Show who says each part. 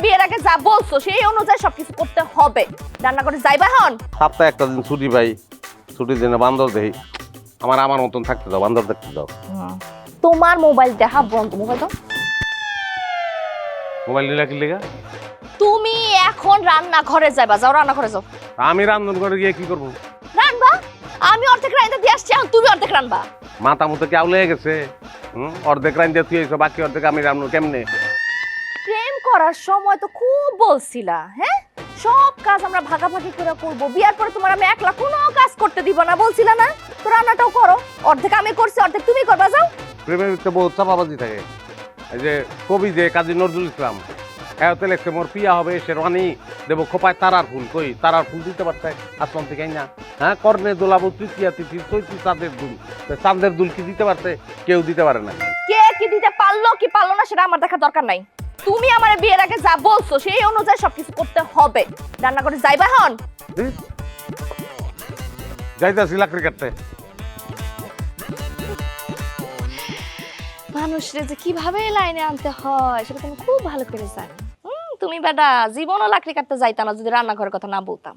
Speaker 1: বিয়ের আগে যা বলছো সেই অনুযায়ী সবকিছু করতে হবে। রান্না করে যাইবা হন।
Speaker 2: সপ্তাহে একটা দিন ছুটি পাই, ছুটির দিনে বান্দর দেই। আমার মতন থাকতে দাও, বান্দর দেখতে দাও।
Speaker 1: তোমার মোবাইল দেখা বন্ধ। মোবাইল দাও।
Speaker 2: মোবাইল নিলে কি লেগা?
Speaker 1: তুমি এখন রান্না ঘরে যাইবা। যাও রান্না ঘরে যাও।
Speaker 2: আমি রান্ধন করে গিয়ে কি করবো?
Speaker 1: রান্না আমি অর্ধেক রান্না দিয়ে আসছি, এখন তুমি অর্ধেক রান্না।
Speaker 2: মাথা মতো কেউ লেগে গেছে। অর্ধেক রান্ধে তুই এসো, বাকি অর্ধেক আমি রান্না কেমনে?
Speaker 1: প্রেম করার সময় তো খুব বলছিলা, হ্যাঁ সব কাজ আমরা ভাগাভাগি করে করবো, বিয়ার পরে তোমার আমি একলা কোনো কাজ করতে দিব না বলছিলা না? তো রান্নাটাও করো, অর্ধেক আমি করছি অর্ধেক তুমি করবা। যাও।
Speaker 2: প্রেমের ভিতরে বহুত চাপাবাজি থাকে। এই যে কবি যে কাজী নজরুল ইসলাম, হ্যাঁ তো লেখছে মোর পিয়া হবে শেরওয়ানি দেবো খোপায় তারার ফুল। কই তারার ফুল দিতে পারছে আসমান থেকে না? হ্যাঁ কর্ণে দোলাবো তৃতীয়া তিথি চৈত্রী চাঁদের দুল। চাঁদের দুল কি দিতে পারছে? কেউ দিতে পারে না।
Speaker 1: কে কি দিতে পারলো কি পারলো না সেটা আমার দেখার দরকার নাই। তুমি আমার বিয়ের আগে যা বলছো সেই অনুযায়ী সবকিছু করতে হবে। রান্না করে যাইবা হন।
Speaker 2: যাইতাছি লাকড়ি কাটতে।
Speaker 1: মানুষরে যে কিভাবে লাইনে আনতে হয় সেটা তুমি খুব ভালো করে জানো। তুমি বেটা জীবনও লাকড়ি কাটতে যাইতা না যদি রান্নাঘরের কথা না বলতাম।